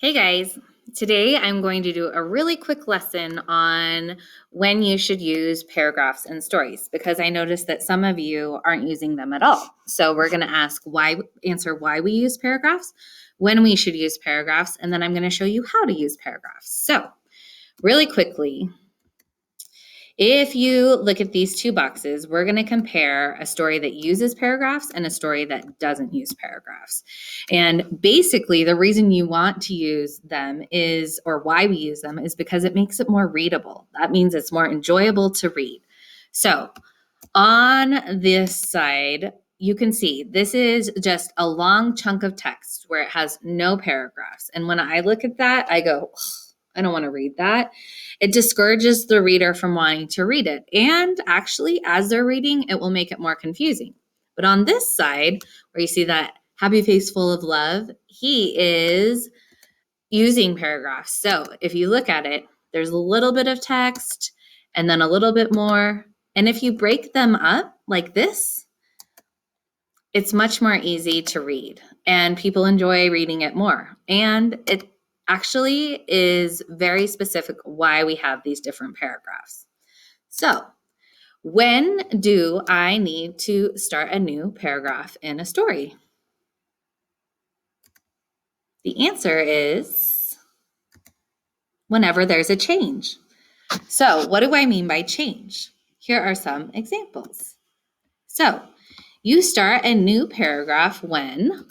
Hey guys, today I'm going to do a really quick lesson on when you should use paragraphs in stories because I noticed that some of you aren't using them at all. So we're going to answer why we use paragraphs, when we should use paragraphs, and then I'm going to show you how to use paragraphs. So, really quickly, if you look at these two boxes, we're going to compare a story that uses paragraphs and a story that doesn't use paragraphs. And basically, the reason you want to use them is, or why we use them, is because it makes it more readable. That means it's more enjoyable to read. So, on this side, you can see this is just a long chunk of text where it has no paragraphs. And when I look at that, I go, I don't want to read that. It discourages the reader from wanting to read it. And actually, as they're reading, it will make it more confusing. But on this side, where you see that happy face full of love, he is using paragraphs. So if you look at it, there's a little bit of text and then a little bit more. And if you break them up like this, it's much more easy to read and people enjoy reading it more. And it actually is very specific why we have these different paragraphs. So, when do I need to start a new paragraph in a story? The answer is whenever there's a change. So, what do I mean by change? Here are some examples. So, you start a new paragraph when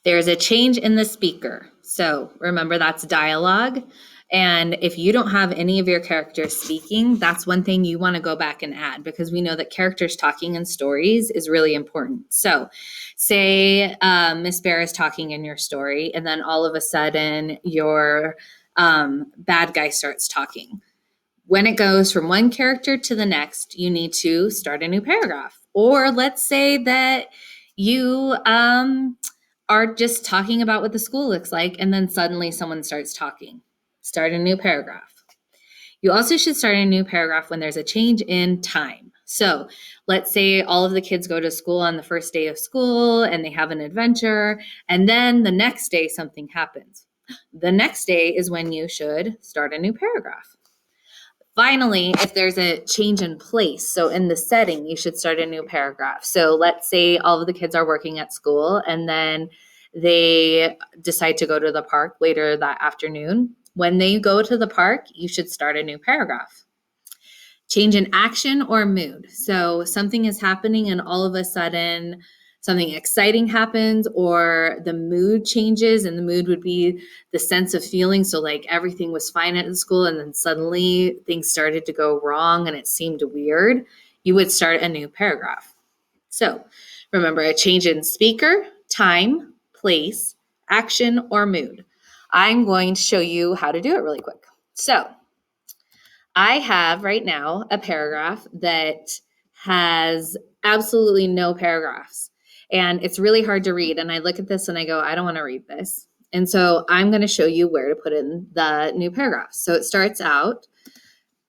there's a change in the speaker. So remember, that's dialogue. And if you don't have any of your characters speaking, that's one thing you want to go back and add because we know that characters talking in stories is really important. So say Miss Bear is talking in your story, and then all of a sudden your bad guy starts talking. When it goes from one character to the next, you need to start a new paragraph. Or let's say that you are just talking about what the school looks like, and then suddenly someone starts talking. Start a new paragraph. You also should start a new paragraph when there's a change in time. So let's say all of the kids go to school on the first day of school and they have an adventure, and then the next day something happens. The next day is when you should start a new paragraph. Finally, if there's a change in place, so in the setting, you should start a new paragraph. So let's say all of the kids are working at school and then they decide to go to the park later that afternoon. When they go to the park, you should start a new paragraph. Change in action or mood. So something is happening and all of a sudden something exciting happens or the mood changes, and the mood would be the sense of feeling. So like everything was fine at the school and then suddenly things started to go wrong and it seemed weird. You would start a new paragraph. So remember, a change in speaker, time, place, action, or mood. I'm going to show you how to do it really quick. So I have right now a paragraph that has absolutely no paragraphs. And it's really hard to read. And I look at this and I go, I don't want to read this. And so I'm going to show you where to put in the new paragraph. So it starts out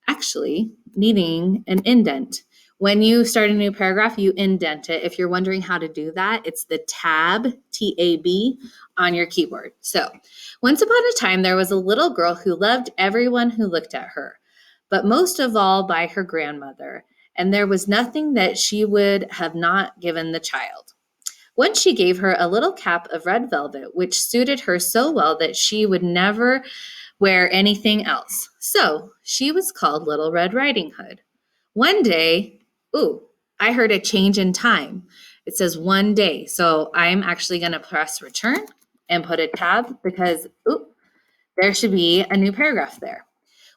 actually needing an indent. When you start a new paragraph, you indent it. If you're wondering how to do that, it's the tab, T-A-B, on your keyboard. So once upon a time, there was a little girl who loved everyone who looked at her, but most of all by her grandmother. And there was nothing that she would have not given the child. Once she gave her a little cap of red velvet, which suited her so well that she would never wear anything else. So she was called Little Red Riding Hood. One day, I heard a change in time. It says one day. So I'm actually going to press return and put a tab because, there should be a new paragraph there.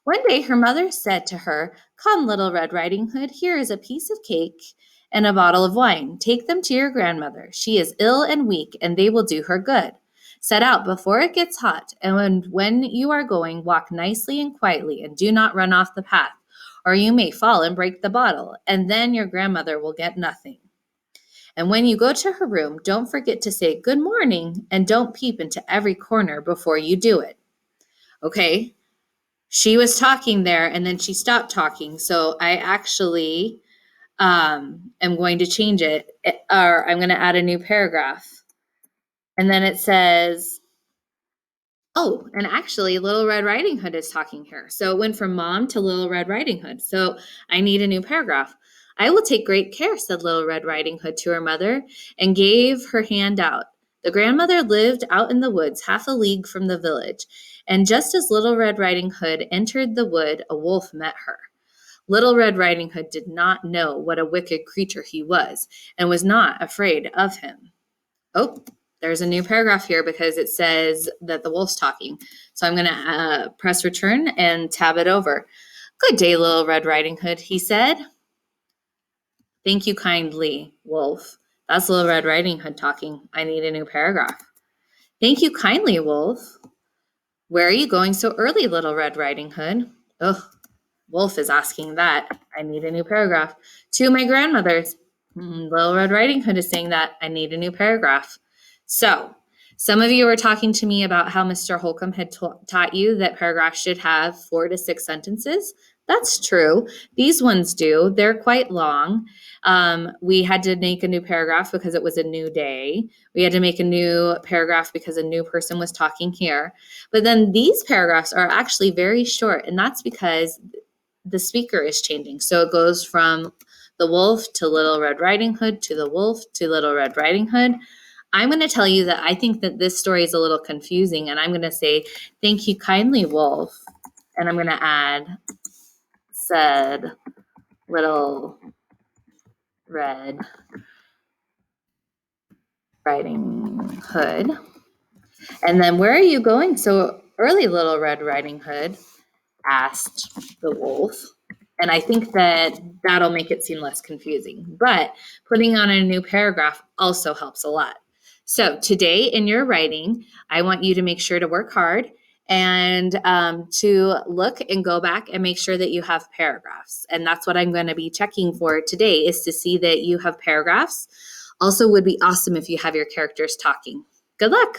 One day her mother said to her, "Come, Little Red Riding Hood, here is a piece of cake and a bottle of wine. Take them to your grandmother. She is ill and weak, and they will do her good. Set out before it gets hot, and when you are going, walk nicely and quietly, and do not run off the path, or you may fall and break the bottle, and then your grandmother will get nothing. And when you go to her room, don't forget to say good morning, and don't peep into every corner before you do it." Okay, she was talking there and then she stopped talking. So I actually am going to change it, or I'm going to add a new paragraph. And then it says, oh, and actually, Little Red Riding Hood is talking here. So it went from mom to Little Red Riding Hood. So I need a new paragraph. I will take great care, said Little Red Riding Hood to her mother, and gave her hand out. The grandmother lived out in the woods, half a league from the village. And just as Little Red Riding Hood entered the wood, a wolf met her. Little Red Riding Hood did not know what a wicked creature he was, and was not afraid of him. Oh, there's a new paragraph here because it says that the wolf's talking. So I'm going to press return and tab it over. Good day, Little Red Riding Hood, he said. Thank you kindly, Wolf. That's Little Red Riding Hood talking. I need a new paragraph. Thank you kindly, Wolf. Where are you going so early, Little Red Riding Hood? Ugh, Wolf is asking that. I need a new paragraph. To my grandmother's. Little Red Riding Hood is saying that. I need a new paragraph. So, some of you were talking to me about how Mr. Holcomb had taught you that paragraphs should have 4 to 6 sentences. That's true. These ones do. They're quite long. We had to make a new paragraph because it was a new day. We had to make a new paragraph because a new person was talking here. But then these paragraphs are actually very short, and that's because the speaker is changing. So it goes from the wolf to Little Red Riding Hood to the wolf to Little Red Riding Hood. I'm going to tell you that I think that this story is a little confusing, and I'm going to say, thank you kindly, Wolf. And I'm going to add, said Little Red Riding Hood. And then, where are you going so early, Little Red Riding Hood? Asked the wolf. And I think that that'll make it seem less confusing. But putting on a new paragraph also helps a lot. So today in your writing, I want you to make sure to work hard and to look and go back and make sure that you have paragraphs. And that's what I'm going to be checking for today, is to see that you have paragraphs. Also, would be awesome if you have your characters talking. Good luck.